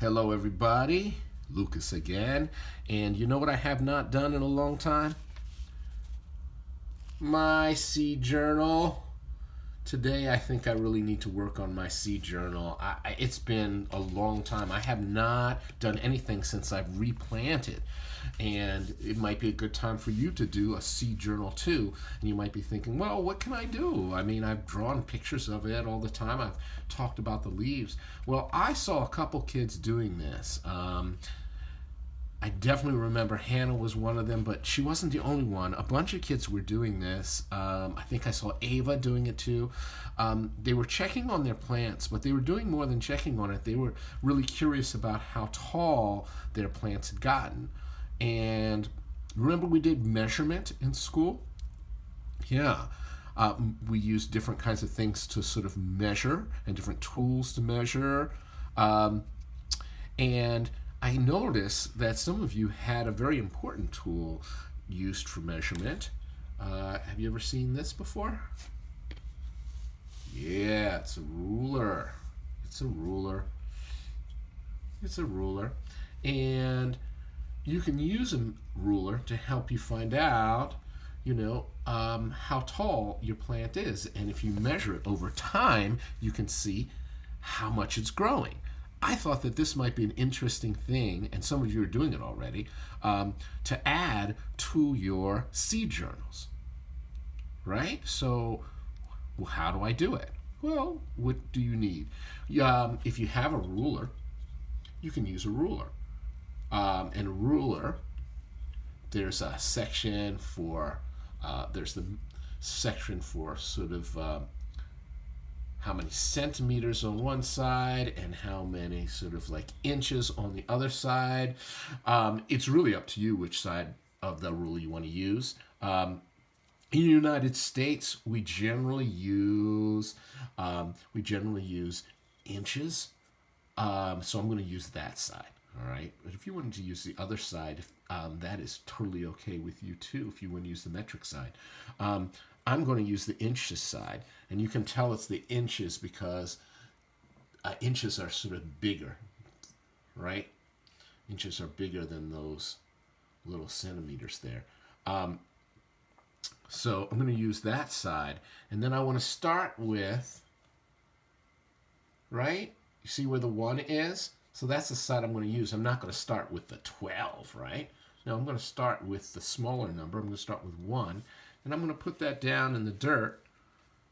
Hello, everybody. Lucas again. And you know what I have not done in a long time? My seed journal. Today, I think I really need to work on my seed journal. It's been a long time. I have not done anything since I've replanted. And it might be a good time for you to do a seed journal too. And you might be thinking, well, what can I do? I mean, I've drawn pictures of it all the time. I've talked about the leaves. Well, I saw a couple kids doing this. I definitely remember Hannah was one of them, but she wasn't the only one. A bunch of kids were doing this. I think I saw Ava doing it too. They were checking on their plants, but they were doing more than checking on it. They were really curious about how tall their plants had gotten. And remember we did measurement in school? Yeah. We used different kinds of things to sort of measure and different tools to measure. And I noticed that some of you had a very important tool used for measurement. Have you ever seen this before? Yeah, it's a ruler. It's a ruler. It's a ruler. And you can use a ruler to help you find out, how tall your plant is. And if you measure it over time, you can see how much it's growing. I thought that this might be an interesting thing, and some of you are doing it already, to add to your seed journals, right? So, well, how do I do it? Well, what do you need? If you have a ruler, you can use a ruler. And a ruler, there's a section for, there's the section for sort of how many centimeters on one side and how many sort of like inches on the other side. It's really up to you which side of the ruler you want to use. In the United States, we generally use inches. So I'm going to use that side. All right. But if you wanted to use the other side, that is totally okay with you too. If you want to use the metric side. I'm going to use the inches side, and you can tell it's the inches because inches are sort of bigger, right? Inches are bigger than those little centimeters there. So I'm going to use that side, and then I want to start with, right? You see where the 1 is? So that's the side I'm going to use. I'm not going to start with the 12, right? No, I'm going to start with the smaller number. I'm going to start with 1. And I'm going to put that down in the dirt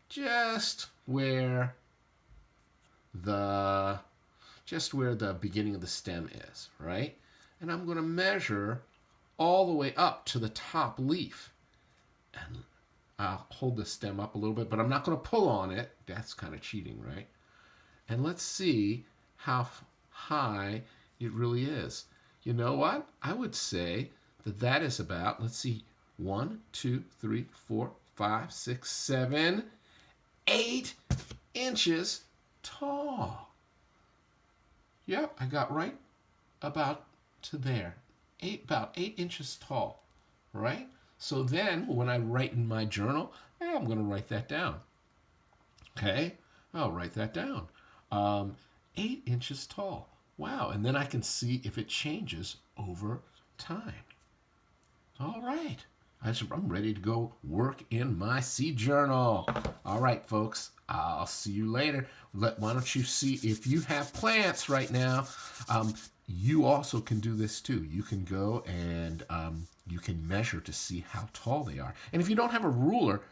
just where the beginning of the stem is, right? And I'm going to measure all the way up to the top leaf. And I'll hold the stem up a little bit, but I'm not going to pull on it. That's kind of cheating, right? And let's see how high it really is. You know what? I would say that is about, let's see, 1, 2, 3, 4, 5, 6, 7, 8 inches tall. Yep, I got right about to there. About 8 inches tall, right? So then when I write in my journal, I'm going to write that down. Okay, I'll write that down. 8 inches tall. Wow, and then I can see if it changes over time. All right. I'm ready to go work in my seed journal. All right, folks. I'll see you later. Why don't you see if you have plants right now? You also can do this too. You can go and you can measure to see how tall they are. And if you don't have a ruler,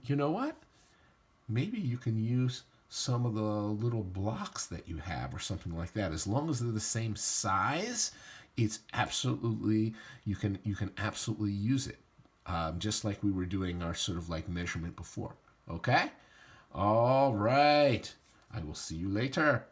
you know what? Maybe you can use some of the little blocks that you have or something like that. As long as they're the same size, it's absolutely, you can absolutely use it. Just like we were doing our sort of like measurement before. Okay? All right. I will see you later.